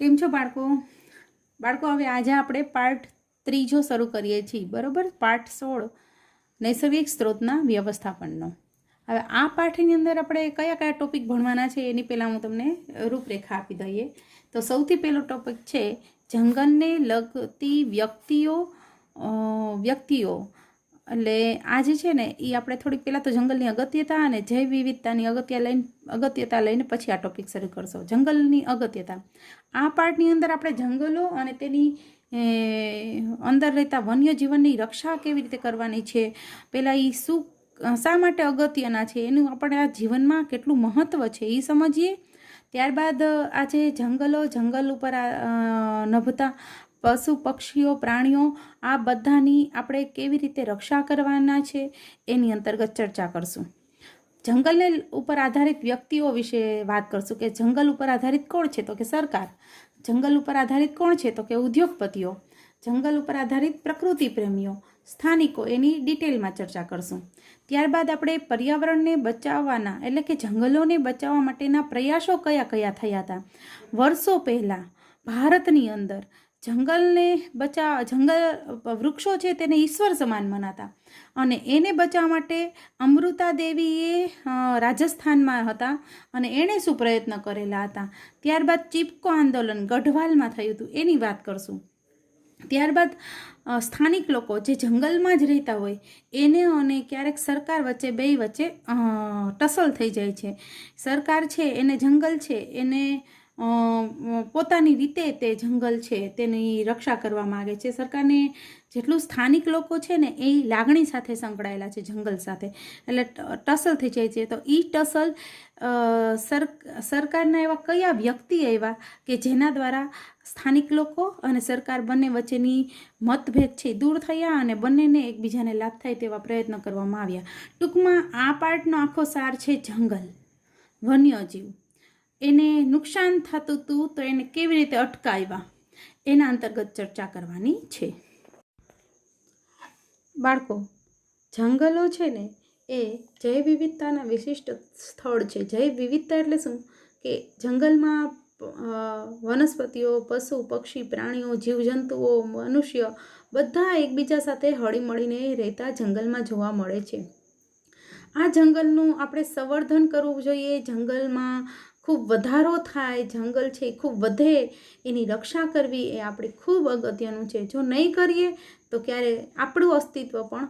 કેમ છો બાળકો? બાળકો હવે આજે આપણે પાર્ટ 3 શરૂ કરીએ છીએ, બરાબર? પાર્ટ 16 નૈસર્ગિક સ્ત્રોતના વ્યવસ્થાપનનો. હવે આ પાઠની અંદર આપણે કયા કયા ટોપિક ભણવાના છે એની પહેલાં હું તમને રૂપરેખા આપી દઈએ. તો સૌથી પહેલો ટોપિક છે જંગલને લગતી વ્યક્તિઓ. એટલે આ જે છે ને એ આપણે થોડીક પહેલાં તો જંગલની અગત્યતા અને જૈવ વિવિધતાની અગત્યતા લઈને પછી આ ટોપિક શરૂ કરશો. જંગલની અગત્યતા. આ પાર્ટની અંદર આપણે જંગલો અને તેની અંદર રહેતા વન્યજીવનની રક્ષા કેવી રીતે કરવાની છે, પહેલાં એ શા માટે અગત્યના છે, એનું આપણે આ જીવનમાં કેટલું મહત્ત્વ છે એ સમજીએ. ત્યારબાદ આજે જંગલ ઉપર નભતા પશુ પક્ષીઓ પ્રાણીઓ આ બધાની આપણે કેવી રીતે રક્ષા કરવાના છે એની અંતર્ગત ચર્ચા કરશું. જંગલને ઉપર આધારિત વ્યક્તિઓ વિશે વાત કરશું કે જંગલ ઉપર આધારિત કોણ છે, તો કે સરકાર. જંગલ ઉપર આધારિત કોણ છે, તો કે ઉદ્યોગપતિઓ. જંગલ ઉપર આધારિત પ્રકૃતિ પ્રેમીઓ, સ્થાનિકો, એની ડિટેલમાં ચર્ચા કરશું. ત્યારબાદ આપણે પર્યાવરણને બચાવવાના એટલે કે જંગલોને બચાવવા માટેના પ્રયાસો કયા કયા થયા હતા. વર્ષો પહેલાં ભારતની અંદર વૃક્ષો છે તેને ઈશ્વર સમાન મનાતા અને એને બચાવવા માટે અમૃતા દેવીએ રાજસ્થાનમાં હતા અને એણે શું પ્રયત્ન કરેલા હતા. ત્યારબાદ ચીપકો આંદોલન ગઢવાલમાં થયું હતું, એની વાત કરશું. ત્યારબાદ સ્થાનિક લોકો જે જંગલમાં જ રહેતા હોય એને અને ક્યારેક સરકાર વચ્ચે ટસલ થઈ જાય છે. સરકાર છે એને જંગલ છે એને પોતાની રીતે તે જંગલ છે તેની રક્ષા કરવા માગે છે. સરકારને જેટલું સ્થાનિક લોકો છે ને એ લાગણી સાથે સંકળાયેલા છે જંગલ સાથે, એટલે ટસલ થઈ જાય છે. તો એ ટસલ સરકારના એવા કયા વ્યક્તિ આવ્યા કે જેના દ્વારા સ્થાનિક લોકો અને સરકાર બંને વચ્ચેની મતભેદ છે દૂર થયા અને બંનેને એકબીજાને લાભ થાય તેવા પ્રયત્ન કરવામાં આવ્યા. ટૂંકમાં આ પાર્ટનો આખો સાર છે જંગલ, વન્યજીવ. એને નુકસાન થતું હતું તો એને કેવી રીતે અટકાવ્યા એના અંતર્ગત ચર્ચા કરવાની છે. બાળકો, જંગલો છે ને એ જૈવ વિવિધતાના વિશિષ્ટ સ્થળ છે. જૈવ વિવિધતા એટલે શું કે જંગલમાં વનસ્પતિઓ, પશુ પક્ષી પ્રાણીઓ, જીવજંતુઓ, મનુષ્ય બધા એકબીજા સાથે હળીમળીને રહેતા જંગલમાં જોવા મળે છે. આ જંગલનું આપણે સંવર્ધન કરવું જોઈએ. જંગલમાં ખૂબ વધારો થાય, જંગલ છે ખૂબ વધે, એની રક્ષા કરવી એ આપણે ખૂબ અગત્યનું છે. જો નહીં કરીએ તો ક્યારે આપણું અસ્તિત્વ પણ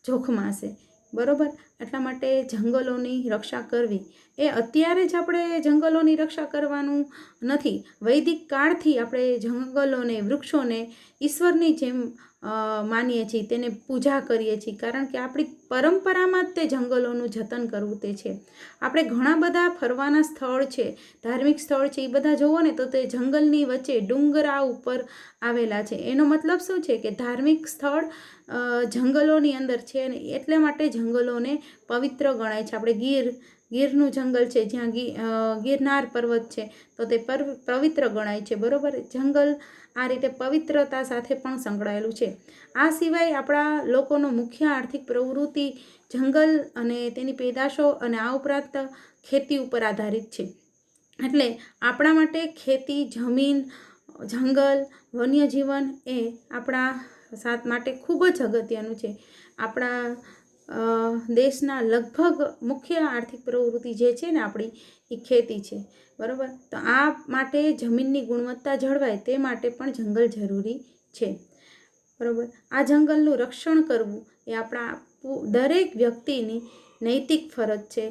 જોખમાશે, બરાબર? એટલા માટે જંગલોની રક્ષા કરવી એ અત્યારે જ આપણે જંગલોની રક્ષા કરવાનું નથી. વૈદિક કાળથી આપણે જંગલોને, વૃક્ષોને ઈશ્વરની જેમ માનીએ છીએ, તેને પૂજા કરીએ છીએ, કારણ કે આપણી પરંપરામાં જ તે જંગલોનું જતન કરવું તે છે. આપણે ઘણા બધા ફરવાના સ્થળ છે, ધાર્મિક સ્થળ છે, એ બધા જોવો ને તો તે જંગલની વચ્ચે ડુંગરા ઉપર આવેલા છે. એનો મતલબ શું છે કે ધાર્મિક સ્થળ જંગલોની અંદર છે અને એટલા માટે જંગલોને પવિત્ર ગણાય છે. આપણે ગીરનું જંગલ છે, જ્યાં ગિરનાર પર્વત છે તો તે પવિત્ર ગણાય છે, બરાબર? જંગલ આ રીતે પવિત્રતા સાથે પણ સંકળાયેલું છે. આ સિવાય આપણા લોકોનો મુખ્ય આર્થિક પ્રવૃત્તિ જંગલ અને તેની પેદાશો અને આ ઉપરાંત ખેતી ઉપર આધારિત છે. એટલે આપણા માટે ખેતી, જમીન, જંગલ, વન્યજીવન એ આપણા માટે ખૂબ જ અગત્યનું છે. આપણા દેશના લગભગ મુખ્ય આર્થિક પ્રવૃત્તિ જે છે ને આપણી એ ખેતી છે, બરાબર? તો આ માટે જમીનની ગુણવત્તા જળવાય તે માટે પણ જંગલ જરૂરી છે, બરાબર? આ જંગલનું રક્ષણ કરવું એ આપણા દરેક વ્યક્તિની નૈતિક ફરજ છે,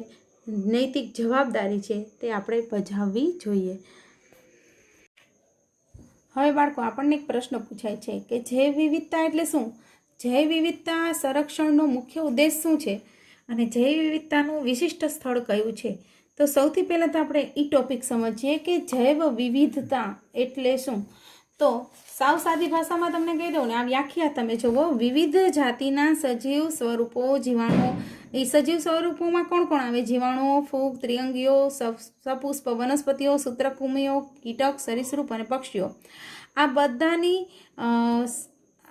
નૈતિક જવાબદારી છે, તે આપણે બજાવવી જોઈએ. હવે બાળકો, આપણને એક પ્રશ્ન પૂછાય છે કે જૈવ વિવિધતા એટલે શું? જૈવ વિવિધતા સંરક્ષણનો મુખ્ય ઉદ્દેશ શું છે અને જૈવ વિવિધતાનું વિશિષ્ટ સ્થળ કયું છે? તો સૌથી પહેલાં તો આપણે એ ટોપિક સમજીએ કે જૈવ વિવિધતા એટલે શું. તો સાવ સાદી ભાષામાં તમને કહી દઉં ને, આ વ્યાખ્યા તમે જુઓ. વિવિધ જાતિના સજીવ સ્વરૂપો, જીવાણુઓ. એ સજીવ સ્વરૂપોમાં કોણ કોણ આવે? જીવાણુઓ, ફૂગ, ત્રિઅંગીઓ, સપુષ્પ વનસ્પતિઓ, સૂત્રકૃમિઓ, કીટક, સરીસૃપ અને પક્ષીઓ. આ બધાની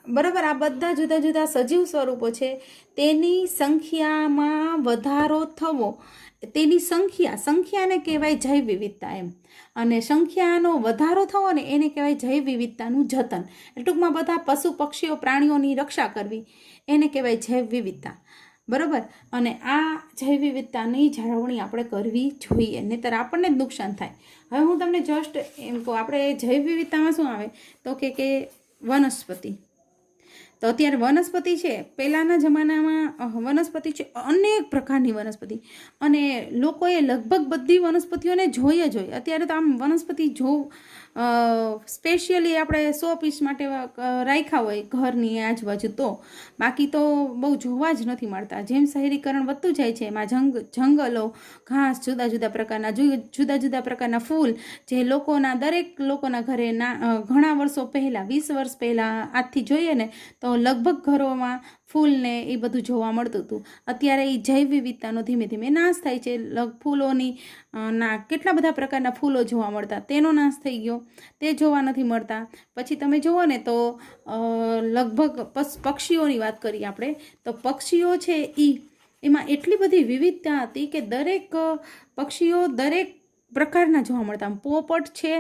બરાબર, આ બધા જુદા જુદા સજીવ સ્વરૂપો છે, તેની સંખ્યામાં વધારો થવો તેની સંખ્યાને કહેવાય જૈવ વિવિધતા એમ. અને સંખ્યાનો વધારો થવો ને એને કહેવાય જૈવ વિવિધતાનું જતન. ટૂંકમાં બધા પશુ પક્ષીઓ પ્રાણીઓની રક્ષા કરવી એને કહેવાય જૈવ વિવિધતા. બરાબર. અને આ જૈવ વિવિધતાની જાળવણી આપણે કરવી જોઈએ, નહીંતર આપણને જ નુકસાન થાય. હવે હું તમને જસ્ટ એમ કહું, આપણે જૈવ વિવિધતામાં શું આવે તો કે વનસ્પતિ. તો અત્યારે વનસ્પતિ છે, પહેલાંના જમાનામાં વનસ્પતિ છે, અનેક પ્રકારની વનસ્પતિ, અને લોકોએ લગભગ બધી વનસ્પતિઓને જોઈએ જ હોય. અત્યારે તો આમ વનસ્પતિ સ્પેશિયલી આપણે 100 પીસ માટે રાખ્યા હોય ઘરની આજુબાજુ, તો બાકી તો બહુ જોવા જ નથી મળતા. જેમ શહેરીકરણ વધતું જાય છે એમાં જંગલો, ઘાસ, જુદા જુદા પ્રકારના ફૂલ, જે દરેક લોકોના ઘરે ઘણા વર્ષો પહેલાં, 20 વર્ષ પહેલાં આજથી જોઈએ ને તો લગભગ ઘરોમાં ફૂલને એ બધું જોવા મળતું હતું. અત્યારે એ જૈવ વિવિધતાનો ધીમે ધીમે નાશ થાય છે. ફૂલોની કેટલા બધા પ્રકારના ફૂલો જોવા મળતા, તેનો નાશ થઈ ગયો, તે જોવા નથી મળતા. પછી તમે જુઓ ને તો લગભગ પક્ષીઓની વાત કરીએ આપણે, તો પક્ષીઓ છે એમાં એટલી બધી વિવિધતા હતી કે દરેક પક્ષીઓ દરેક પ્રકારના જોવા મળતા. આમ પોપટ છે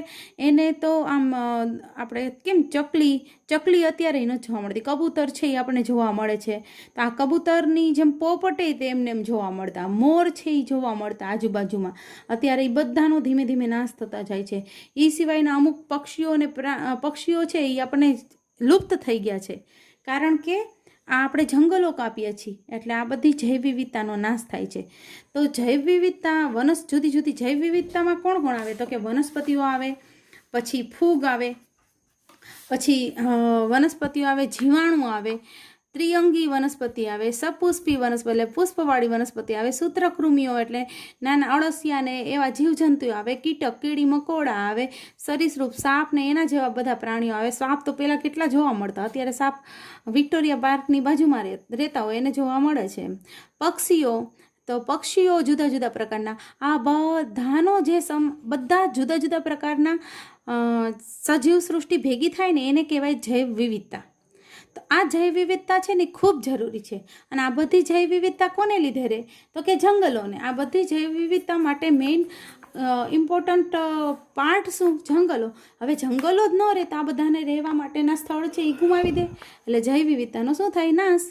એને તો આમ આપણે કેમ ચકલી અત્યારે ન જોવા મળતી, કબૂતર છે એ આપણને જોવા મળે છે. તો આ કબૂતરની જેમ પોપટે તે એમને એમ જોવા મળતા, મોર છે એ જોવા મળતા આજુબાજુમાં. અત્યારે એ બધાનો ધીમે ધીમે નાશ થતા જાય છે. એ સિવાયના અમુક પક્ષીઓ છે એ આપણને લુપ્ત થઈ ગયા છે, કારણ કે આ આપણે જંગલો કાપીએ છીએ, એટલે આ બધી જૈવ વિવિધતાનો નાશ થાય છે. તો જૈવ વિવિધતા જુદી જુદી જૈવ વિવિધતામાં કોણ આવે તો કે વનસ્પતિઓ આવે, પછી ફૂગ આવે, પછી વનસ્પતિઓ આવે, જીવાણુ આવે, ત્રિઅંગી વનસ્પતિ આવે, સપુષ્પી વનસ્પતિ એટલે પુષ્પવાળી વનસ્પતિ આવે, સૂત્રકૃમિઓ એટલે નાના અળસિયા ને એવા જીવજંતુઓ આવે, કીટક કીડી મકોડા આવે, સરીસૃપ સાપ ને એના જેવા બધા પ્રાણીઓ આવે. સાપ તો પહેલાં કેટલા જોવા મળતા, અત્યારે સાપ વિક્ટોરિયા પાર્કની બાજુમાં રહેતા હોય એને જોવા મળે છે. પક્ષીઓ જુદા જુદા પ્રકારના, આ બધાનો જે બધા જુદા જુદા પ્રકારના સજીવ સૃષ્ટિ ભેગી થાય ને એને કહેવાય જૈવ વિવિધતા. તો આ જૈવ વિવિધતા છે ને ખૂબ જરૂરી છે. અને આ બધી જૈવ વિવિધતા કોને લીધે રહે તો કે જંગલોને. આ બધી જૈવ વિવિધતા માટે મેઇન ઇમ્પોર્ટન્ટ પાર્ટ શું? જંગલો. હવે જંગલો જ ન રહે તો આ બધાને રહેવા માટેના સ્થળ છે એ ગુમાવી દે, એટલે જૈવ વિવિધતાનો શું થાય? નાશ.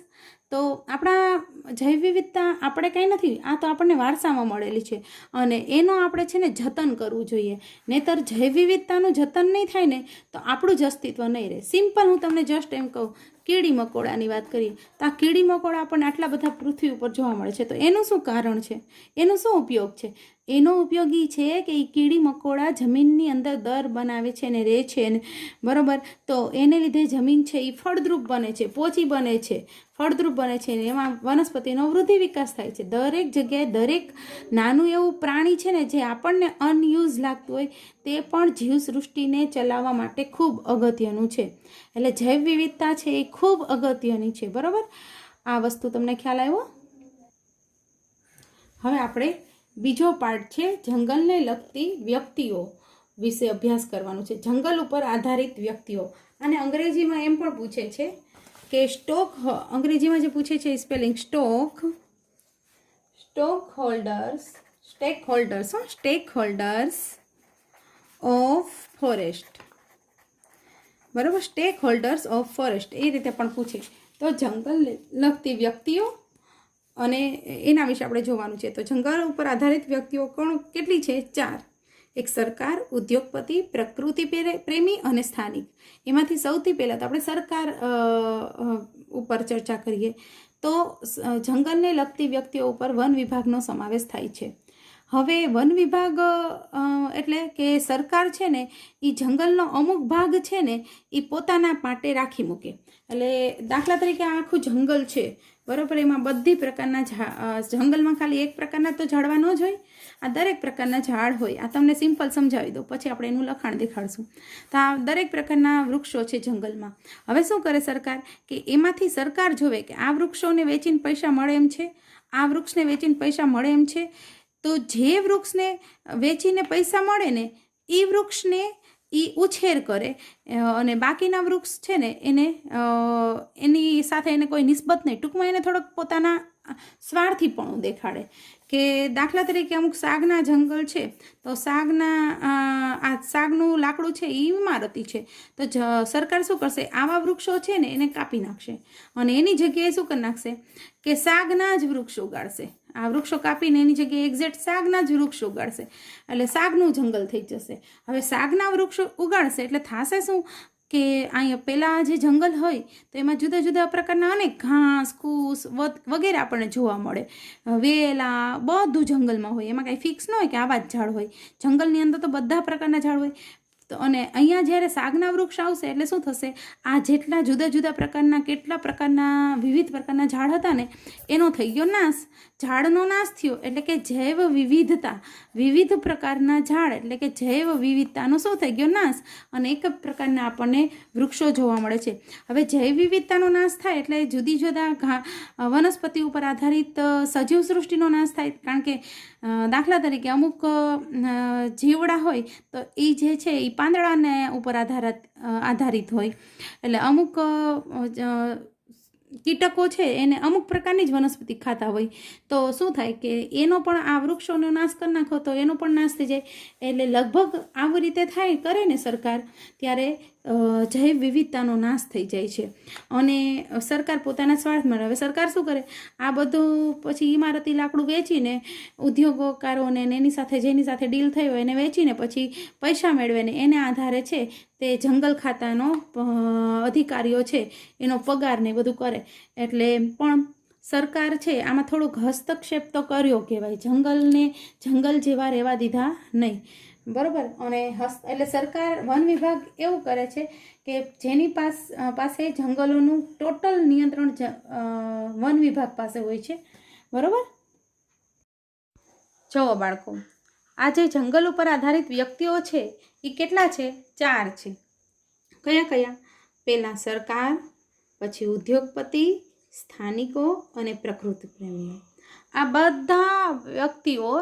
તો આપણા જૈવ વિવિધતા આપણે કંઈ નથી, આ તો આપણને વારસામાં મળેલી છે, અને એનો આપણે છે ને જતન કરવું જોઈએ. નહીંતર જૈવ વિવિધતાનું જતન નહીં થાય ને તો આપણું જ અસ્તિત્વ નહીં રહે. સિમ્પલ હું તમને જસ્ટ એમ કહું, કીડી મકોડાની વાત કરીએ તો આ કીડી મકોડા આપણને આટલા બધા પૃથ્વી ઉપર જોવા મળે છે, તો એનું શું કારણ છે? એનો શું ઉપયોગ છે? એનો ઉપયોગ એ છે કે એ કીડી મકોડા જમીનની અંદર દર બનાવે છે ને રહે છે ને, બરાબર. તો એને લીધે જમીન છે એ ફળદ્રુપ બને છે, પોચી બને છે, ફળદ્રુપ બને છે ને એમાં વનસ્પતિનો વૃદ્ધિ વિકાસ થાય છે. દરેક જગ્યાએ દરેક નાનું એવું પ્રાણી છે ને જે આપણને અનયુઝ લાગતું હોય તે પણ જીવસૃષ્ટિને ચલાવવા માટે ખૂબ અગત્યનું છે. એટલે જૈવ વિવિધતા છે એ ખૂબ અગત્યની છે, બરાબર. આ વસ્તુ તમને ખ્યાલ આવ્યો? હવે આપણે બીજો પાર્ટ છે જંગલને લગતી વ્યક્તિઓ વિશે અભ્યાસ કરવાનું છે. જંગલ ઉપર આધારિત વ્યક્તિઓ, અને અંગ્રેજીમાં એમ પણ પૂછે છે કે અંગ્રેજીમાં જે પૂછે છે spelling stack holders of forest, બરાબર. સ્ટેક હોલ્ડર્સ ઓફ ફોરેસ્ટ એ રીતે પણ પૂછે. તો જંગલ લગતી વ્યક્તિઓ અને એના વિશે આપણે જોવાનું છે. તો જંગલ ઉપર આધારિત વ્યક્તિઓ કેટલી છે? 4. એક સરકાર, ઉદ્યોગપતિ, પ્રકૃતિ પ્રેમી અને સ્થાનિક. એમાંથી સૌથી પહેલાં તો આપણે સરકાર ઉપર ચર્ચા કરીએ તો જંગલને લગતી વ્યક્તિઓ ઉપર વન વિભાગનો સમાવેશ થાય છે. હવે વન વિભાગ એટલે કે સરકાર છે ને એ જંગલનો અમુક ભાગ છે ને એ પોતાના માટે રાખી મૂકે. એટલે દાખલા તરીકે આ આખું જંગલ છે, બરાબર. એમાં બધી પ્રકારના જંગલમાં ખાલી એક પ્રકારના તો ઝાડવા ન જ હોય, આ દરેક પ્રકારના ઝાડ હોય. આ તમને સિમ્પલ સમજાવી દો, પછી આપણે એનું લખાણ દેખાડશું. તો આ દરેક પ્રકારના વૃક્ષો છે જંગલમાં. હવે શું કરે સરકાર કે એમાંથી સરકાર જોવે કે આ વૃક્ષોને વેચીને પૈસા મળે એમ છે, આ વૃક્ષને વેચીને પૈસા મળે એમ છે. તો જે વૃક્ષને વેચીને પૈસા મળે ને એ વૃક્ષને એ ઉછેર કરે, અને બાકીના વૃક્ષ છે ને એની સાથે એને કોઈ નિસ્બત નહીં. ટૂંકમાં એને થોડોક પોતાના સ્વાર્થીપણું દેખાડે કે દાખલા તરીકે અમુક શાકના જંગલ છે, તો આ શાકનું લાકડું છે એ ઇમારતી છે, તો સરકાર શું કરશે, આવા વૃક્ષો છે ને એને કાપી નાખશે અને એની જગ્યાએ શું કરી નાખશે કે શાકના જ વૃક્ષો ઉગાડશે. આ વૃક્ષો કાપીને એની જગ્યાએ એક્ઝેક્ટ શાકના જ વૃક્ષો ઉગાડશે, એટલે શાકનું જંગલ થઈ જશે. હવે શાકના વૃક્ષો ઉગાડશે એટલે થશે શું કે અહીંયા પહેલાં જે જંગલ હોય તો એમાં જુદા જુદા પ્રકારના અનેક ઘાસ ફૂસ વગેરે આપણને જોવા મળે. વેલા બધું જંગલમાં હોય, એમાં કાંઈ ફિક્સ ન હોય કે આવા જ ઝાડ હોય. જંગલની અંદર તો બધા પ્રકારના ઝાડ હોય. તો અને અહીંયા જ્યારે શાકના વૃક્ષ આવશે એટલે શું થશે, આ જેટલા જુદા જુદા પ્રકારના કેટલા પ્રકારના વિવિધ પ્રકારના ઝાડ હતા ને એનો થઈ ગયો નાશ. ઝાડનો નાશ થયો એટલે કે જૈવ વિવિધતા, વિવિધ પ્રકારના ઝાડ એટલે કે જૈવ વિવિધતાનો શું થઈ ગયો નાશ, અને એક પ્રકારના આપણને વૃક્ષો જોવા મળે છે. હવે જૈવ વિવિધતાનો નાશ થાય એટલે જુદી જુદા વનસ્પતિ ઉપર આધારિત સજીવ સૃષ્ટિનો નાશ થાય. કારણ કે દાખલા તરીકે અમુક જીવડા હોય તો એ જે છે એ પાંદડાને ઉપર આધારિત હોય, એટલે અમુક કીટકો છે એને અમુક પ્રકારની જ વનસ્પતિ ખાતા હોય, તો શું થાય કે એનો પણ આ વૃક્ષોનો નાશ કરી નાખો તો એનો પણ નાશ થઈ જાય. એટલે લગભગ આવી રીતે થાય કરે ને સરકાર, ત્યારે જૈવ વિવિધતાનો નાશ થઈ જાય છે અને સરકાર પોતાના સ્વાર્થ માટે, હવે સરકાર શું કરે, આ બધું પછી ઇમારતી લાકડું વેચીને ઉદ્યોગકારોને એની સાથે જેની સાથે ડીલ થઈ હોય એને વેચીને પછી પૈસા મેળવે ને એને આધારે છે તે જંગલ ખાતાનો અધિકારીઓ છે એનો પગાર ને બધું કરે. એટલે પણ સરકાર છે આમાં થોડોક હસ્તક્ષેપ તો કર્યો કહેવાય, જંગલ જેવા રહેવા દીધા નહીં, બરાબર. અને એટલે સરકાર વન વિભાગ એવું કરે છે કે જેની પાસે જંગલોનું ટોટલ નિયંત્રણ વન વિભાગ પાસે હોય છે, બરાબર. જુઓ બાળકો, આ જે જંગલ ઉપર આધારિત વ્યક્તિઓ છે એ કેટલા છે, 4 છે. કયા કયા? પહેલાં સરકાર, પછી ઉદ્યોગપતિ, સ્થાનિકો અને પ્રકૃતિ પ્રેમીઓ. આ બધા વ્યક્તિઓ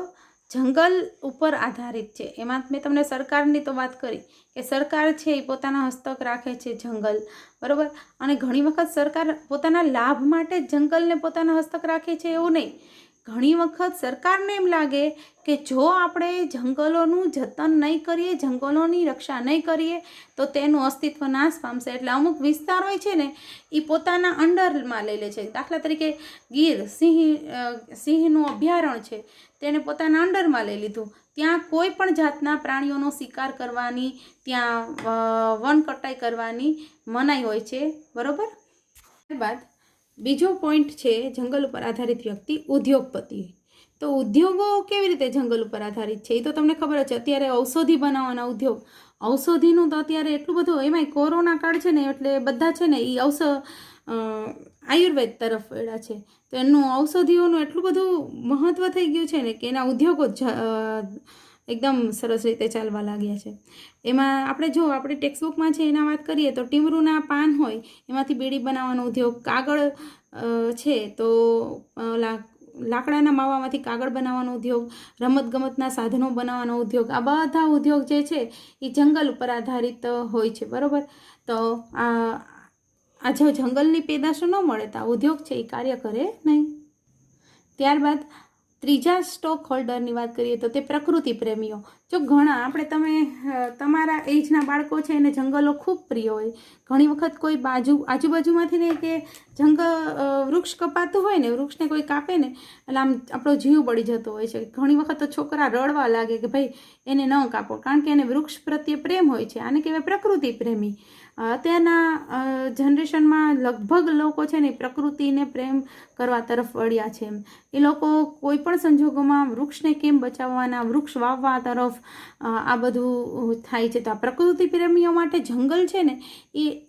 જંગલ ઉપર આધારિત છે. એમાં મેં તમને સરકારની તો વાત કરી કે સરકાર છે એ પોતાના હસ્તક રાખે છે જંગલ, બરાબર. અને ઘણી વખત સરકાર પોતાના લાભ માટે જંગલને પોતાના હસ્તક રાખે છે એવું નહીં. ઘણી વખત સરકારને એમ લાગે કે જો આપણે જંગલોનું જતન નહીં કરીએ, જંગલોની રક્ષા નહીં કરીએ તો તેનું અસ્તિત્વ નાશ પામશે. એટલે અમુક વિસ્તાર હોય છે ને એ પોતાના અંડરમાં લઈ લે છે. દાખલા તરીકે ગીર સિંહનું અભયારણ્ય છે, તેને પોતાના અંડરમાં લઈ લીધું. ત્યાં કોઈ પણ જાતના પ્રાણીઓનો શિકાર કરવાની, ત્યાં વન કટાઈ કરવાની મનાઈ હોય છે, બરાબર. ત્યારબાદ બીજો પોઈન્ટ છે જંગલ ઉપર આધારિત વ્યક્તિ, ઉદ્યોગપતિ. તો ઉદ્યોગો કેવી રીતે જંગલ ઉપર આધારિત છે એ તો તમને ખબર જ છે. અત્યારે ઔષધિ બનાવવાના ઉદ્યોગ, ઔષધિનું તો અત્યારે એટલું બધું, એમાંય કોરોના કાળ છે ને એટલે બધા છે ને એ આયુર્વેદ તરફ વળ્યા છે, તો એનું ઔષધિઓનું એટલું બધું મહત્ત્વ થઈ ગયું છે ને કે એના ઉદ્યોગો એકદમ સરસ રીતે ચાલવા લાગ્યા છે. એમાં આપણે જો આપણી ટેક્સ્ટબુકમાં છે એના વાત કરીએ તો ટીમરૂના પાન હોય એમાંથી બીડી બનાવવાનો ઉદ્યોગ, કાગળ છે તો લાકડાના માવામાંથી કાગળ બનાવવાનો ઉદ્યોગ, રમતગમતના સાધનો બનાવવાનો ઉદ્યોગ, આ બધા ઉદ્યોગ જે છે એ જંગલ ઉપર આધારિત હોય છે, બરાબર. તો આ જો જંગલની પેદાશો ન મળે તો આ ઉદ્યોગ છે એ કાર્ય કરે નહીં. ત્યારબાદ ત્રીજા સ્ટોક હોલ્ડરની વાત કરીએ તો તે પ્રકૃતિ પ્રેમીઓ. જો ઘણા તમારા એજના બાળકો છે એને જંગલો ખૂબ પ્રિય હોય. ઘણી વખત કોઈ આજુબાજુમાંથી ને કે વૃક્ષ કપાતું હોય ને, વૃક્ષને કોઈ કાપે ને એટલે આમ આપણો જીવ બળી જતો હોય છે. ઘણી વખત તો છોકરા રડવા લાગે કે ભાઈ એને ન કાપો, કારણ કે એને વૃક્ષ પ્રત્યે પ્રેમ હોય છે. આને કહેવાય પ્રકૃતિ પ્રેમી. અત્યારના જનરેશનમાં લગભગ લોકો છે ને પ્રકૃતિને પ્રેમ કરવા તરફ વળ્યા છે. એ લોકો કોઈ પણ સંજોગોમાં વૃક્ષને કેમ બચાવવાના, વૃક્ષ વાવવા તરફ આ બધું થાય છે. તો આ પ્રકૃતિ પ્રેમીઓ માટે જંગલ છે ને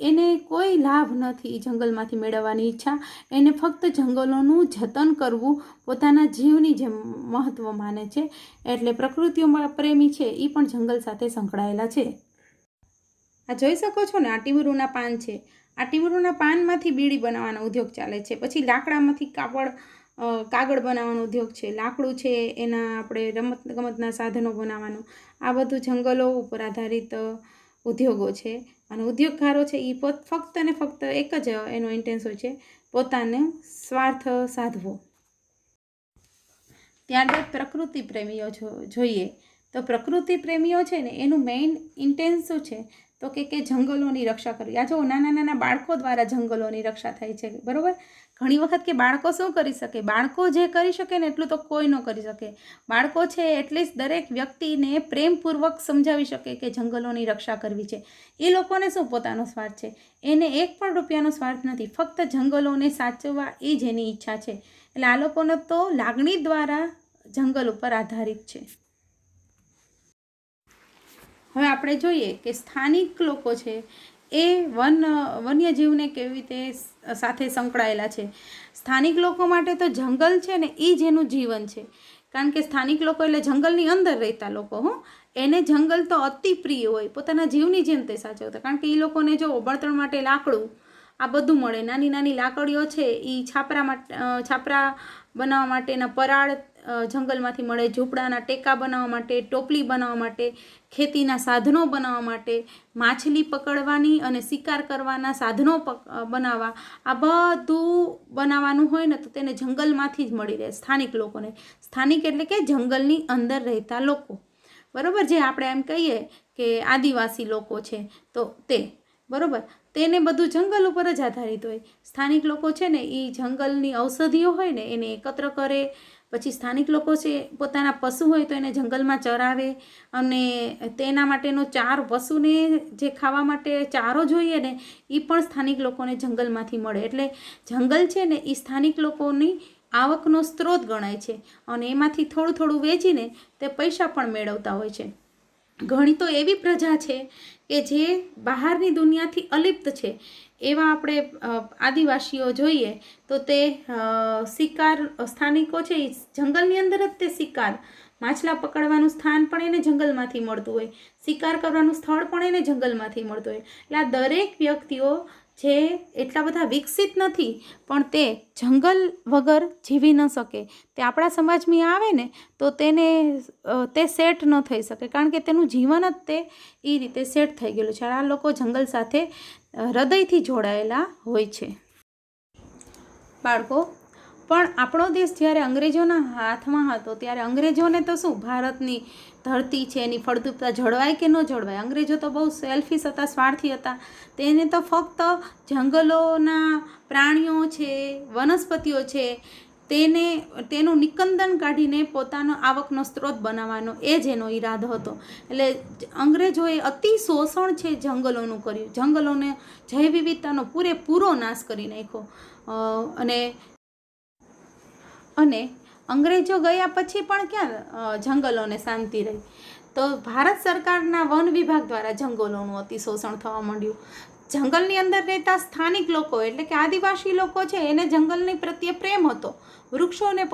એને કોઈ લાભ નથી જંગલમાંથી મેળવવાની ઈચ્છા. એને ફક્ત જંગલોનું જતન કરવું પોતાના જીવની જેમ મહત્ત્વ માને છે. એટલે પ્રકૃતિઓમાં પ્રેમી છે એ પણ જંગલ સાથે સંકળાયેલા છે. આ જોઈ શકો છો ને, આ ટીમરૂના પાન છે. આ ટીમરૂના પાનમાંથી બીડી બનાવવાનો ઉદ્યોગ ચાલે છે. પછી લાકડામાંથી કાગળ બનાવવાનો ઉદ્યોગ છે. લાકડું છે એના આપણે રમતગમતના સાધનો બનાવવાનું, આ બધું જંગલો ઉપર આધારિત ઉદ્યોગો છે. અને ઉદ્યોગકારો છે એ ફક્ત ને ફક્ત એક જ એનો ઇન્ટેન્સ હોય છે, પોતાનો સ્વાર્થ સાધવો. ત્યારબાદ પ્રકૃતિ પ્રેમીઓ જોઈએ તો પ્રકૃતિ પ્રેમીઓ છે ને એનું મેઇન ઇન્ટેન્સ શું છે તો કે જંગલોની રક્ષા કરવી. આ જો નાના નાના બાળકો દ્વારા જંગલોની રક્ષા થાય છે, બરાબર. ઘણી વખત કે બાળકો શું કરી શકે, બાળકો જે કરી શકે ને એટલું તો કોઈ ન કરી શકે. બાળકો છે એટલીસ્ટ દરેક વ્યક્તિને પ્રેમપૂર્વક સમજાવી શકે કે જંગલોની રક્ષા કરવી છે. એ લોકોને શું પોતાનો સ્વાર્થ છે, એને એક પણ રૂપિયાનો સ્વાર્થ નથી, ફક્ત જંગલોને સાચવવા એ જ એની ઈચ્છા છે. એટલે આ લોકોને તો લાગણી દ્વારા જંગલ ઉપર આધારિત છે. હવે આપણે જોઈએ કે સ્થાનિક લોકો છે એ વન્યજીવને કેવી રીતે સાથે સંકળાયેલા છે. સ્થાનિક લોકો માટે તો જંગલ છે ને એ જ એનું જીવન છે. કારણ કે સ્થાનિક લોકો એટલે જંગલની અંદર રહેતા લોકો, એને જંગલ તો અતિ પ્રિય હોય, પોતાના જીવની જેમ તે સાચવતા. કારણ કે એ લોકોને જો બળતણ માટે લાકડું આ બધું મળે, નાની નાની લાકડીઓ છે એ છાપરા બનાવવા માટેના પરાળ જંગલમાંથી મળે, ઝૂંપડાના ટેકા બનાવવા માટે, ટોપલી બનાવવા માટે, ખેતીના સાધનો બનાવવા માટે, માછલી પકડવાની અને શિકાર કરવાના સાધનો બનાવવા, આ બધું બનાવવાનું હોય ને તો તેને જંગલમાંથી જ મળી રહે સ્થાનિક લોકોને. સ્થાનિક એટલે કે જંગલની અંદર રહેતા લોકો, બરાબર. જે આપણે એમ કહીએ કે આદિવાસી લોકો છે તો તે, બરાબર, તેને બધું જંગલ ઉપર જ આધારિત હોય. સ્થાનિક લોકો છે ને એ જંગલની ઔષધિઓ હોય ને એને એકત્ર કરે, પછી સ્થાનિક લોકો છે પોતાના પશુ હોય તો એને જંગલમાં ચરાવે, અને તેના માટેનો ચાર, પશુને જે ખાવા માટે ચારો જોઈએ ને એ પણ સ્થાનિક લોકોને જંગલમાંથી મળે. એટલે જંગલ છે ને એ સ્થાનિક લોકોની આવકનો સ્ત્રોત ગણાય છે, અને એમાંથી થોડું થોડું વેચીને તે પૈસા પણ મેળવતા હોય છે. ઘણી તો એવી પ્રજા છે કે જે બહારની દુનિયાથી અલિપ્ત છે. એવા આપણે આદિવાસીઓ જોઈએ તો તે શિકાર, સ્થાનિકો છે એ જંગલની અંદર જ તે શિકાર, માછલા પકડવાનું સ્થાન પણ એને જંગલમાંથી મળતું હોય, શિકાર કરવાનું સ્થળ પણ એને જંગલમાંથી મળતું હોય. એટલે આ દરેક વ્યક્તિઓ જે એટલા બધા વિકસિત નથી પણ તે જંગલ વગર જીવી ન શકે, તે આપણા સમાજમાં આવે ને તો તે સેટ ન થઈ શકે. કારણ કે તેનું જીવન જ તે એ રીતે સેટ થઈ ગયેલું છે. આ લોકો જંગલ સાથે હૃદયથી જોડાયેલા હોય છે. બાળકો, પણ આપણો દેશ જ્યારે અંગ્રેજોના હાથમાં હતો ત્યારે અંગ્રેજોને તો શું, ભારતની ધરતી છે એની ફળદ્રુપતા જળવાય કે ન જળવાય, અંગ્રેજો તો બહુ સેલ્ફિશ હતા, સ્વાર્થી હતા. તેને તો ફક્ત જંગલોના પ્રાણીઓ છે, વનસ્પતિઓ છે તેનું નિકંદન કાઢીને પોતાનો આવકનો સ્ત્રોત બનાવવાનો એ જ એનો ઈરાદો હતો. એટલે અંગ્રેજોએ અતિ શોષણ છે જંગલોનું કર્યું, જંગલોને જૈવ વિવિધતાનો પૂરેપૂરો નાશ કરી નાખ્યો. અને અંગ્રેજો ગયા પછી પણ ક્યાં જંગલોને શાંતિ રહી, તો ભારત સરકારના વન વિભાગ દ્વારા જંગલોનું અતિ શોષણ થવા માંડ્યું. જંગલની અંદર રહેતા સ્થાનિક લોકો એટલે કે આદિવાસી લોકો છે એને જંગલની પ્રત્યે પ્રેમ હતો, વૃક્ષોને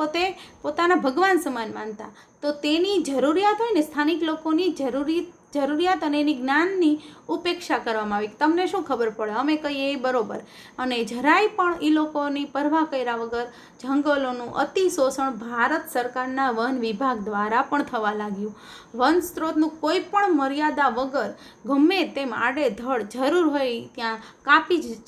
પોતાના ભગવાન સમાન માનતા. તો તેની જરૂરિયાત હોય ને, સ્થાનિક લોકોની જરૂરિયાત અને એની જ્ઞાનની ઉપેક્ષા કરવામાં આવી. તમને શું ખબર પડે, અમે કહીએ એ બરોબર. અને જરાય પણ એ લોકોની પરવા કર્યા વગર જંગલોનું અતિ શોષણ ભારત સરકારના વન વિભાગ દ્વારા પણ થવા લાગ્યું. વન સ્ત્રોતનું કોઈ પણ મર્યાદા વગર ગમે તેમ આડેધડ જરૂર હોય ત્યાં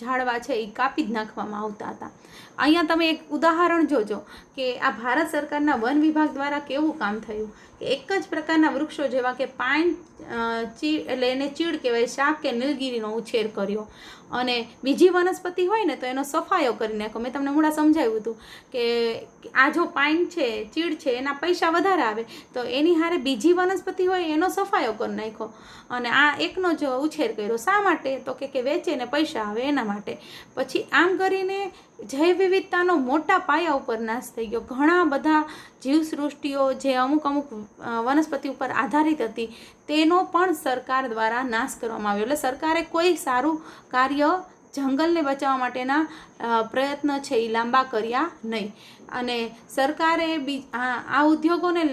ઝાડવા છે એ કાપી જ નાખવામાં આવતા હતા. અહીંયા તમે એક ઉદાહરણ જોજો કે આ ભારત સરકારના વન વિભાગ દ્વારા કેવું કામ થયું કે એક જ પ્રકારના વૃક્ષો જેવા કે પાઇન, એટલે એને ચીડ કહેવાય, શાક કે નીલગીરીનો ઉછેર કર્યો, અને બીજી વનસ્પતિ હોય ને તો એનો સફાયો કરી નાખ્યો. મેં તમને હમણાં સમજાવ્યું હતું કે આ જો પાઇન છે, ચીડ છે, એના પૈસા વધારે આવે તો એની હારે બીજી વનસ્પતિ હોય એનો સફાયો કરી નાખ્યો, અને આ એકનો જ ઉછેર કર્યો. શા માટે? તો કે વેચે ને પૈસા આવે એના માટે. પછી આમ કરીને જૈવ વિવિધતાનો મોટા પાયા ઉપર નાશ થઈ ગયો. ઘણા બધા જીવસૃષ્ટિઓ જે અમુક વનસ્પતિ ઉપર આધારિત હતી તેનો પણ સરકાર દ્વારા નાશ કરવામાં આવ્યો. એટલે સરકારે કોઈ સારું કાર્ય જંગલને બચાવવા માટેના પ્રયત્ન છે એ લાંબા કર્યા નહીં. અને સરકારે આ ઉદ્યોગોને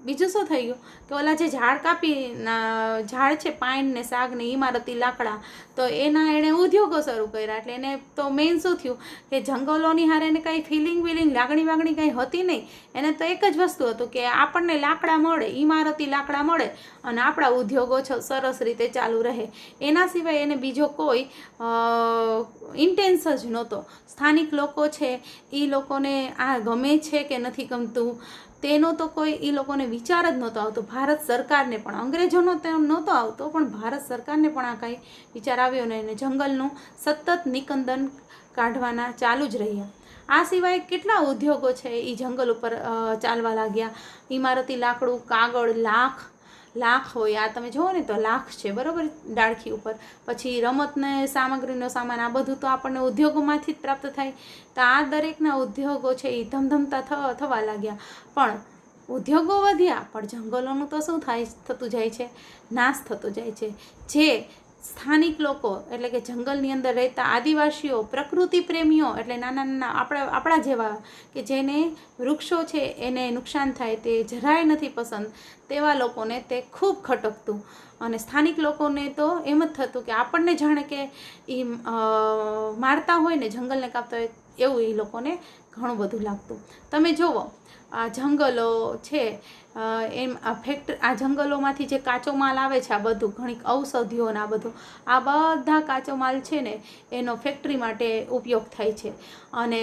બીજું શું થઈ ગયું કે ઓલા જે ઝાડ છે, પાઇન ને શાક ને ઇમારતી લાકડા, તો એણે ઉદ્યોગો શરૂ કર્યા. એટલે એને તો મેઇન શું થયું કે જંગલોની હારે એને કાંઈ ફિલિંગ લાગણી કાંઈ હતી નહીં. એને તો એક જ વસ્તુ હતું કે આપણને લાકડા મળે, ઇમારતી લાકડા મળે અને આપણા ઉદ્યોગો સરસ રીતે ચાલુ રહે. એના સિવાય એને બીજો કોઈ ઇન્ટેન્સ જ નહોતો. સ્થાનિક લોકો છે એ લોકોને આ ગમે છે કે નથી ગમતું તેનો તો કોઈ એ લોકોને વિચાર જ નહોતો આવતો. ભારત સરકારને પણ, અંગ્રેજોનો તો નહોતો આવતો, પણ ભારત સરકારને પણ આ કાંઈ વિચાર આવ્યો નહીં અને જંગલનું સતત નિકંદન કાઢવાના ચાલુ જ રહ્યા. આ સિવાય કેટલા ઉદ્યોગો છે એ જંગલ ઉપર ચાલવા લાગ્યા. ઇમારતી લાકડું, કાગળ, લાખ હોય, આ તમે જુઓ ને તો લાખ છે, બરાબર, ડાળખી ઉપર. પછી રમતને સામગ્રીનો સામાન, આ બધું તો આપણને ઉદ્યોગોમાંથી જ પ્રાપ્ત થાય. તો આ દરેકના ઉદ્યોગો છે એ ધમધમતા થવા લાગ્યા. પણ ઉદ્યોગો વધ્યા, પણ જંગલોનું તો શું થતું જાય છે? નાશ થતો જાય છે. જે સ્થાનિક લોકો એટલે કે જંગલની અંદર રહેતા આદિવાસીઓ, પ્રકૃતિ પ્રેમીઓ એટલે નાના નાના આપણા જેવા કે જેને વૃક્ષો છે એને નુકસાન થાય તે જરાય નથી પસંદ, તેવા લોકોને તે ખૂબ ખટકતું. અને સ્થાનિક લોકોને તો એમ જ થતું કે આપણને જાણે કે એ મારતા હોય ને, જંગલને કાપતા હોય એવું એ લોકોને ઘણું બધું લાગતું. તમે જુઓ આ જંગલો છે આ જંગલોમાંથી જે કાચો માલ આવે છે, આ બધું ઘણી ઔષધિઓના બધું, આ બધા કાચો માલ છે ને એનો ફેક્ટરી માટે ઉપયોગ થાય છે. અને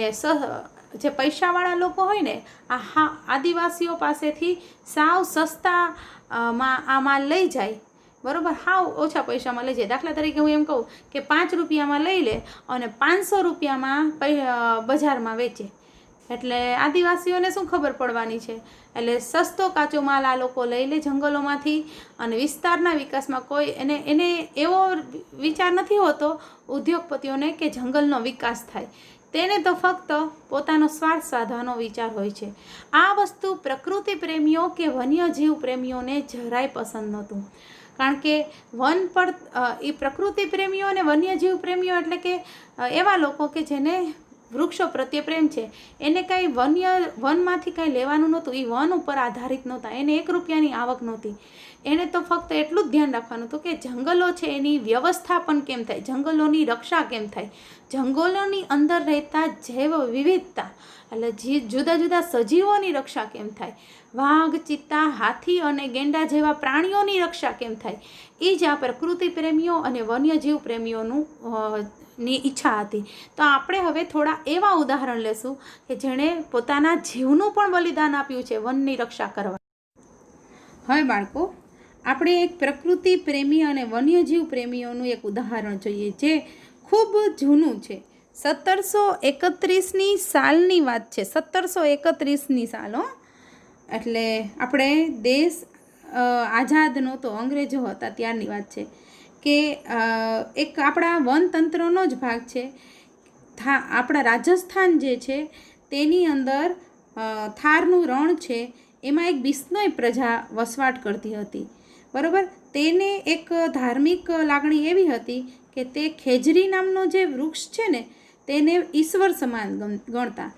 જે પૈસાવાળા લોકો હોય ને, આ આદિવાસીઓ પાસેથી સાવ સસ્તા આ માલ લઈ જાય, બરાબર, સાવ ઓછા પૈસામાં લઈ જાય. દાખલા તરીકે હું એમ કહું કે 5 રૂપિયામાં લઈ લે અને 500 રૂપિયામાં બજારમાં વેચે. એટલે આદિવાસીઓને શું ખબર પડવાની છે? એટલે સસ્તો કાચો માલ આ લોકો લઈ લે જંગલોમાંથી. અને વિસ્તારના વિકાસમાં કોઈ એને એવો વિચાર નથી હોતો ઉદ્યોગપતિઓને કે જંગલનો વિકાસ થાય. તેને તો ફક્ત પોતાનો સ્વાર્થ સાધવાનો વિચાર હોય છે. આ વસ્તુ પ્રકૃતિ પ્રેમીઓ કે વન્યજીવ પ્રેમીઓને જરાય પસંદ નહોતું. કારણ કે વન પર એ પ્રકૃતિ પ્રેમીઓ અને વન્યજીવ પ્રેમીઓ એટલે કે એવા લોકો કે જેને વૃક્ષો પ્રત્યે પ્રેમ છે, એને કાંઈ વનમાંથી કાંઈ લેવાનું નહોતું. એ વન ઉપર આધારિત નહોતા, એને 1 રૂપિયાની આવક નહોતી. એને તો ફક્ત એટલું જ ધ્યાન રાખવાનું હતું કે જંગલો છે એની વ્યવસ્થાપન કેમ થાય, જંગલોની રક્ષા કેમ થાય, જંગલોની અંદર રહેતા જૈવ વિવિધતા એટલે જુદા જુદા સજીવોની રક્ષા કેમ થાય, વાઘ, ચિત્તા, હાથી અને ગેંડા જેવા પ્રાણીઓની રક્ષા કેમ થાય. એ જ આ પ્રકૃતિ પ્રેમીઓ અને વન્યજીવ પ્રેમીઓનું ની ઈચ્છા હતી. તો આપણે હવે થોડા એવા ઉદાહરણ લેશું કે જેણે પોતાના જીવનું પણ બલિદાન આપ્યું છે વનની રક્ષા કરવા. હવે બાળકો, આપણે એક પ્રકૃતિ પ્રેમી અને વન્યજીવ પ્રેમીઓનું એક ઉદાહરણ જોઈએ જે ખૂબ જૂનું છે. 1731ની સાલની વાત છે. 1731ની સાલ, એટલે આપણે દેશ આઝાદ નહોતો, અંગ્રેજો હતા ત્યારની વાત છે. કે એક આપણા વનતંત્રનો જ ભાગ છે. આપણા રાજસ્થાન જે છે તેની અંદર થારનું રણ છે, એમાં એક બિશ્નોઈ પ્રજા વસવાટ કરતી હતી, બરાબર. તેને એક ધાર્મિક લાગણી એવી હતી કે તે ખેજરી નામનો જે વૃક્ષ છે ને તેને ઈશ્વર સમાન ગણતા.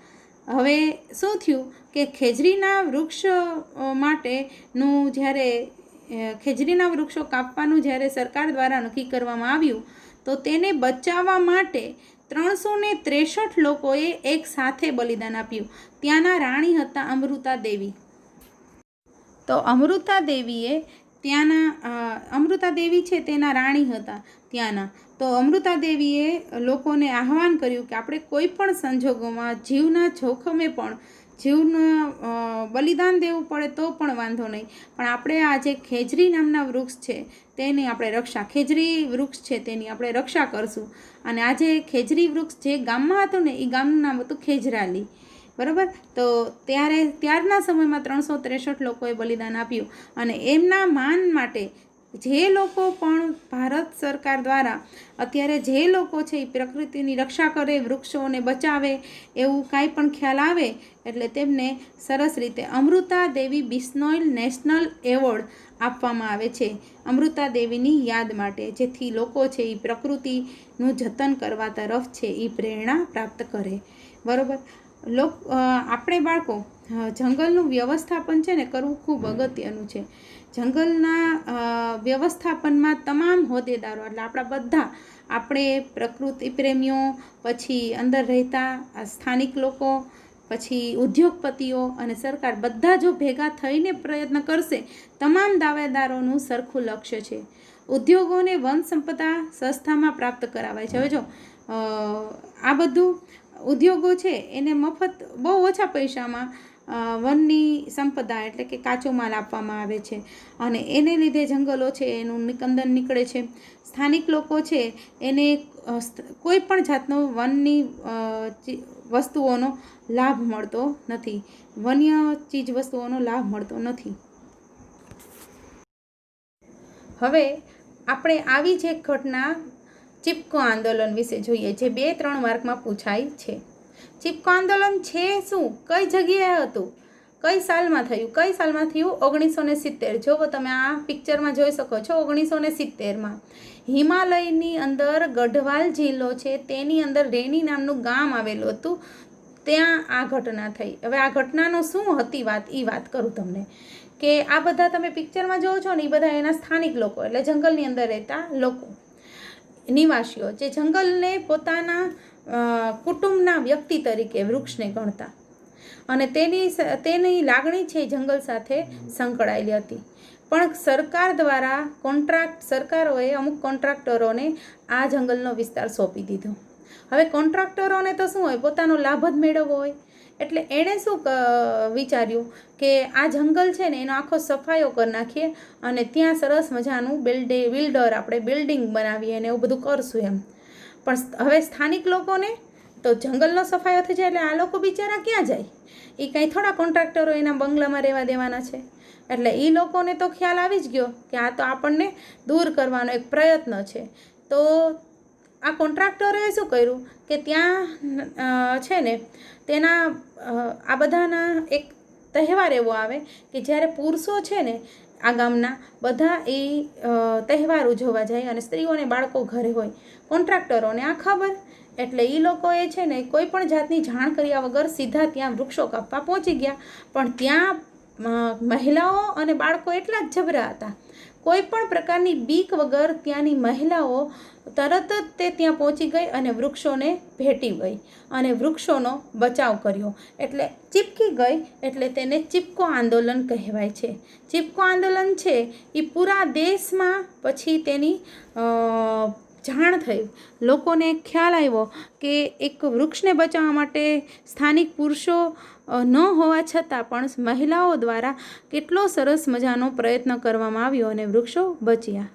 હવે શું થયું કે ખેજરીના વૃક્ષ માટેનું જ્યારે ખેજરીના વૃક્ષો કાપવાનું જ્યારે સરકાર દ્વારા નક્કી કરવામાં આવ્યું તો તેને બચાવવા માટે 363 લોકોએ એક સાથે બલિદાન આપ્યું. ત્યાંના રાણી હતા અમૃતા દેવી. તો અમૃતા દેવી છે તેના રાણી હતા ત્યાંના. તો અમૃતા દેવીએ લોકોને આહ્વાન કર્યું કે આપણે કોઈ પણ સંજોગોમાં જીવના જોખમે પણ જીવનું બલિદાન દેવું પડે તો પણ વાંધો નહીં, પણ આપણે આ જે ખેજરી નામના વૃક્ષ છે તેની આપણે ખેજરી વૃક્ષ છે તેની આપણે રક્ષા કરશું. અને આ જે ખેજરી વૃક્ષ જે ગામમાં હતું ને એ ગામનું નામ હતું ખેજરાલી, બરાબર. તો ત્યારના સમયમાં 363 લોકોએ બલિદાન આપ્યું. અને એમના માન માટે જે લોકો પણ ભારત સરકાર દ્વારા અત્યારે જે લોકો છે એ પ્રકૃતિની રક્ષા કરે, વૃક્ષોને બચાવે એવું કાંઈ પણ ખ્યાલ આવે એટલે તેમને સરસ રીતે અમૃતા દેવી બિશ્નોઈ નેશનલ એવોર્ડ આપવામાં આવે છે અમૃતા દેવીની યાદ માટે, જેથી લોકો છે એ પ્રકૃતિનું જતન કરવા તરફ છે એ પ્રેરણા પ્રાપ્ત કરે, બરાબર. આપણે બાળકો જંગલનું વ્યવસ્થાપન છે ને કરવું ખૂબ અગત્યનું છે. જંગલના વ્યવસ્થાપનમાં તમામ હોદ્દેદારો એટલે આપણા બધા, આપણે પ્રકૃતિ પ્રેમીઓ, પછી અંદર રહેતા સ્થાનિક લોકો, પછી ઉદ્યોગપતિઓ અને સરકાર બધા જો ભેગા થઈને પ્રયત્ન કરશે, તમામ દાવેદારોનું સરખું લક્ષ્ય છે. ઉદ્યોગોને વન સંપદા સંસ્થામાં પ્રાપ્ત કરાવાય છે. હવે જો આ બધું ઉદ્યોગો છે એને મફત બહુ ઓછા પૈસામાં વનની સંપદા એટલે કે કાચો માલ આપવામાં આવે છે અને એને લીધે જંગલો છે એનું નિકંદન નીકળે છે. સ્થાનિક લોકો છે એને કોઈ પણ જાતનો વનની વસ્તુઓનો લાભ મળતો નથી, વન્ય ચીજ વસ્તુઓનો લાભ મળતો નથી. હવે આપણે આવી જ એક ઘટના ચિપકો આંદોલન વિશે જોઈએ, જે 2-3 માર્કમાં પૂછાય છે. ચિપકો આંદોલન છે શું, કઈ જગ્યાએ હતું, કઈ સાલમાં થયું? 1970. જો તમે આ પિક્ચરમાં જોઈ શકો છો, 1970માં હિમાલયની અંદર ગઢવાલ જિલ્લો છે તેની અંદર રેની નામનું ગામ આવેલું હતું, ત્યાં આ ઘટના થઈ. હવે આ ઘટનાનો શું હતી વાત, એ વાત કરું તમને કે આ બધા તમે પિક્ચરમાં જોવો છો ને, એ બધા એના સ્થાનિક લોકો એટલે જંગલની અંદર રહેતા લોકો, નિવાસીઓ, જે જંગલને પોતાના કુટુંબના વ્યક્તિ તરીકે વૃક્ષને ગણતા અને તેની લાગણી છે જંગલ સાથે સંકળાયેલી હતી. પણ સરકાર દ્વારા સરકારોએ અમુક કોન્ટ્રાક્ટરોને આ જંગલનો વિસ્તાર સોંપી દીધો. હવે કોન્ટ્રાક્ટરોને તો શું હોય, પોતાનો લાભ જ મેળવવો હોય, એટલે એણે શું વિચાર્યું કે આ જંગલ છે ને એનો આખો સફાયો કરી નાખીએ અને ત્યાં સરસ મજાનું આપણે બિલ્ડિંગ બનાવીએ અને એવું બધું કરશું એમ. પણ હવે સ્થાનિક લોકોને તો જંગલનો સફાયો થઈ જાય એટલે આ લોકો બિચારા ક્યાં જાય? એ કાંઈ થોડા કોન્ટ્રાક્ટરો એના બંગલામાં રહેવા દેવાના છે. એટલે એ લોકોને તો ખ્યાલ આવી જ ગયો કે આ તો આપણને દૂર કરવાનો એક પ્રયત્ન છે. તો આ કોન્ટ્રાક્ટરોએ શું કર્યું કે ત્યાં છે ને તેના આ બધાના એક તહેવાર એવો આવે કે જ્યારે પુરુષો છે ને આ ગામના બધા એ તહેવાર ઉજવવા જાય અને સ્ત્રીઓ અને બાળકો ઘરે હોય. કોન્ટ્રાક્ટરોને આ ખબર, એટલે એ લોકોએ છે ને કોઈ પણ જાતની જાણ કર્યા વગર સીધા ત્યાં વૃક્ષો કાપવા પહોંચી ગયા. પણ ત્યાં મહિલાઓ અને બાળકો એટલા જ જબરા હતા, કોઈ પણ પ્રકારની બીક વગર ત્યાંની મહિલાઓ તરત જ તે ત્યાં પહોંચી ગઈ અને વૃક્ષોને ભેટી ગઈ અને વૃક્ષોનો બચાવ કર્યો. એટલે ચીપકી ગઈ, એટલે તેને ચિપકો આંદોલન કહેવાય છે. ચિપકો આંદોલન છે એ પૂરા દેશમાં પછી તેની જાણ થઈ, લોકોને ખ્યાલ આવ્યો કે એક વૃક્ષને બચાવવા માટે સ્થાનિક પુરુષો ન હોવા છતાં પણ મહિલાઓ દ્વારા કેટલો સરસ મજાનો પ્રયત્ન કરવામાં આવ્યો અને વૃક્ષો બચ્યા.